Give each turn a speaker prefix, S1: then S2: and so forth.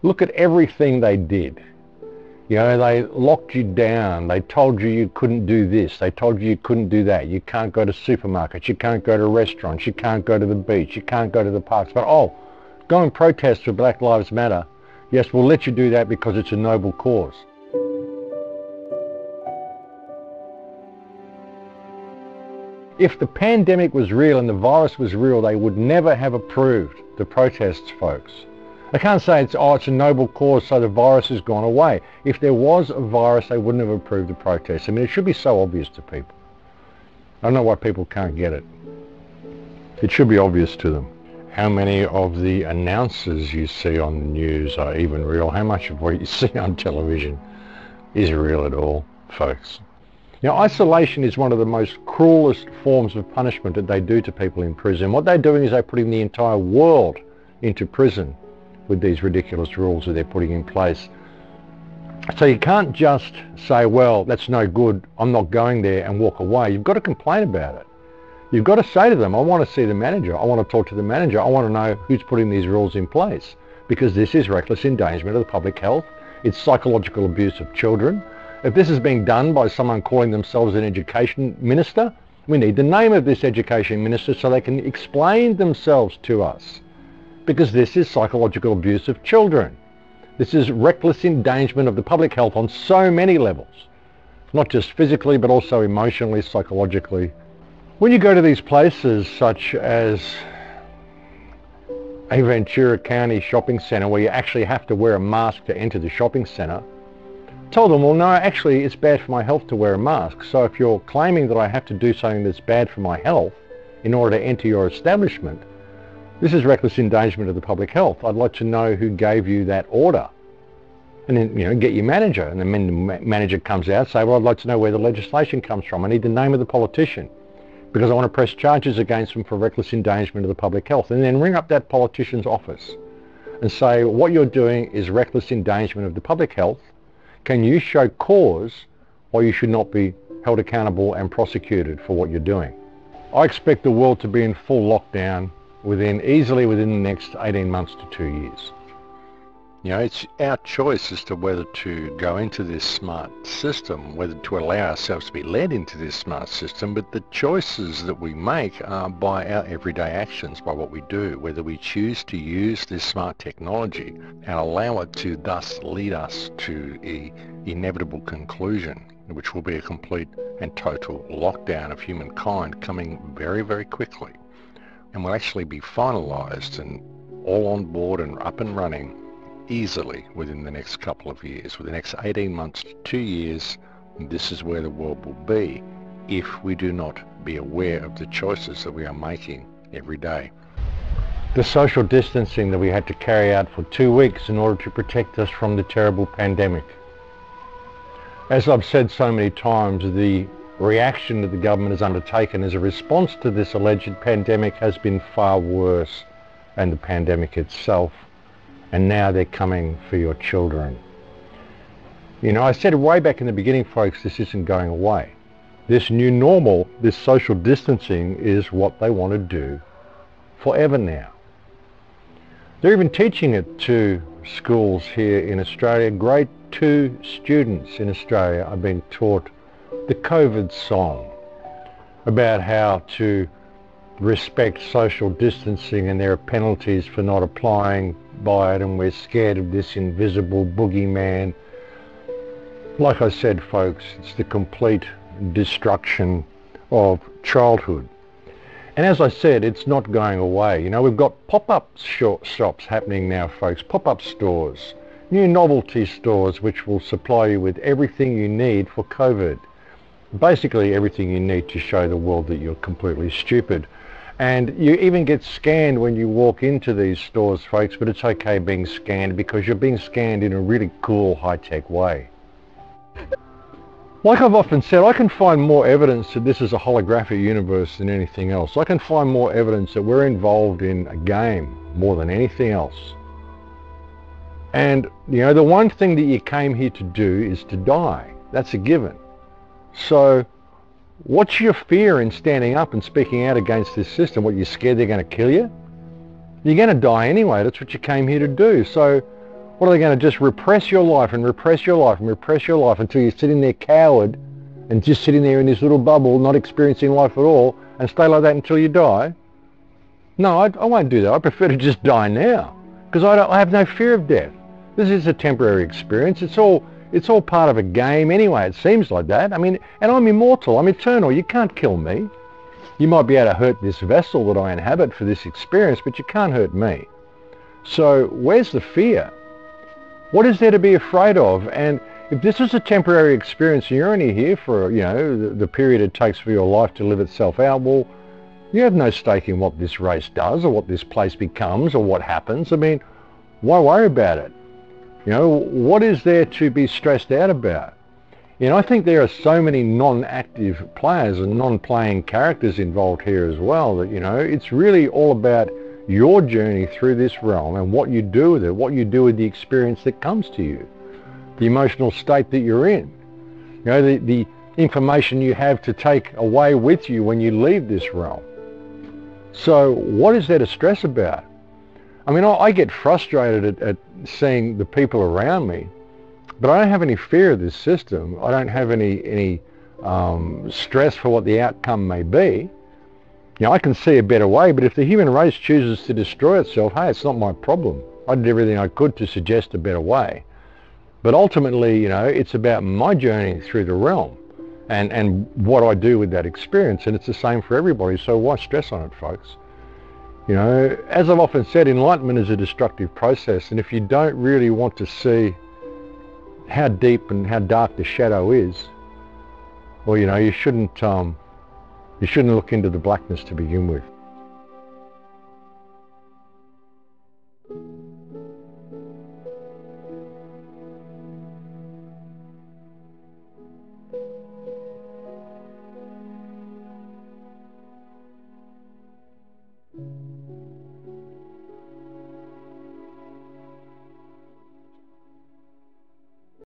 S1: Look at everything they did. You know, they locked you down. They told you you couldn't do this. They told you you couldn't do that. You can't go to supermarkets. You can't go to restaurants. You can't go to the beach. You can't go to the parks. But, oh, go and protest for Black Lives Matter. Yes, we'll let you do that because it's a noble cause. If the pandemic was real and the virus was real, they would never have approved the protests, folks. I can't say it's a noble cause, so the virus has gone away. If there was a virus, they wouldn't have approved the protests. I mean, it should be so obvious to people. I don't know why people can't get it. It should be obvious to them. How many of the announcers you see on the news are even real? How much of what you see on television is real at all, folks? You know, isolation is one of the most cruelest forms of punishment that they do to people in prison. What they're doing is they're putting the entire world into prison with these ridiculous rules that they're putting in place. So you can't just say, well, that's no good, I'm not going there, and walk away. You've got to complain about it. You've got to say to them, I want to see the manager, I want to talk to the manager, I want to know who's putting these rules in place, because this is reckless endangerment of the public health. It's psychological abuse of children. If this is being done by someone calling themselves an education minister, we need the name of this education minister so they can explain themselves to us. Because this is psychological abuse of children. This is reckless endangerment of the public health on so many levels. Not just physically, but also emotionally, psychologically. When you go to these places such as a Ventura County shopping centre where you actually have to wear a mask to enter the shopping centre, tell them, well, no, actually it's bad for my health to wear a mask. So if you're claiming that I have to do something that's bad for my health in order to enter your establishment, this is reckless endangerment of the public health. I'd like to know who gave you that order. And then, you know, get your manager. And then when the manager comes out, say, well, I'd like to know where the legislation comes from. I need the name of the politician because I want to press charges against them for reckless endangerment of the public health. And then ring up that politician's office and say, what you're doing is reckless endangerment of the public health. Can you show cause why you should not be held accountable and prosecuted for what you're doing? I expect the world to be in full lockdown easily within the next 18 months to 2 years. You know, it's our choice as to whether to go into this smart system, whether to allow ourselves to be led into this smart system, but the choices that we make are by our everyday actions, by what we do, whether we choose to use this smart technology and allow it to thus lead us to an inevitable conclusion, which will be a complete and total lockdown of humankind coming very, very quickly, and will actually be finalised and all on board and up and running easily within the next couple of years. Within the next 18 months to 2 years, this is where the world will be if we do not be aware of the choices that we are making every day. The social distancing that we had to carry out for 2 weeks in order to protect us from the terrible pandemic. As I've said so many times, the reaction that the government has undertaken as a response to this alleged pandemic has been far worse than the pandemic itself. And now they're coming for your children. You know, I said way back in the beginning, folks, this isn't going away. This new normal, this social distancing is what they want to do forever now. They're even teaching it to schools here in Australia. Grade 2 students in Australia are being taught the COVID song about how to respect social distancing, and there are penalties for not applying by it, and we're scared of this invisible boogeyman. Like I said, folks, it's the complete destruction of childhood. And as I said, it's not going away. You know, we've got pop-up shops happening now, folks, pop-up stores, new novelty stores which will supply you with everything you need for COVID. Basically everything you need to show the world that you're completely stupid. And you even get scanned when you walk into these stores, folks, but it's okay being scanned because you're being scanned in a really cool, high-tech way. Like I've often said, I can find more evidence that this is a holographic universe than anything else. I can find more evidence that we're involved in a game more than anything else. And, you know, the one thing that you came here to do is to die. That's a given. So what's your fear in standing up and speaking out against this system? What, you're scared they're going to kill you? You're going to die anyway. That's what you came here to do. So What are they going to just repress your life and repress your life and repress your life until you're sitting there coward and just sitting there in this little bubble, not experiencing life at all, and stay like that until you die? No, I won't do that. I prefer to just die now, because I have no fear of death. This is a temporary experience. It's all part of a game anyway. It seems like that. I mean, and I'm immortal. I'm eternal. You can't kill me. You might be able to hurt this vessel that I inhabit for this experience, but you can't hurt me. So where's the fear? What is there to be afraid of? And if this is a temporary experience and you're only here for, the period it takes for your life to live itself out, well, you have no stake in what this race does or what this place becomes or what happens. I mean, why worry about it? What is there to be stressed out about? I think there are so many non-active players and non-playing characters involved here as well that, it's really all about your journey through this realm and what you do with it, what you do with the experience that comes to you, the emotional state that you're in, the information you have to take away with you when you leave this realm. So what is there to stress about? I mean, I get frustrated at seeing the people around me, but I don't have any fear of this system. I don't have any stress for what the outcome may be. I can see a better way, but if the human race chooses to destroy itself, hey, it's not my problem. I did everything I could to suggest a better way. But ultimately, it's about my journey through the realm and what I do with that experience, and it's the same for everybody, so why stress on it, folks? As I've often said, enlightenment is a destructive process, and if you don't really want to see how deep and how dark the shadow is, well, you shouldn't look into the blackness to begin with.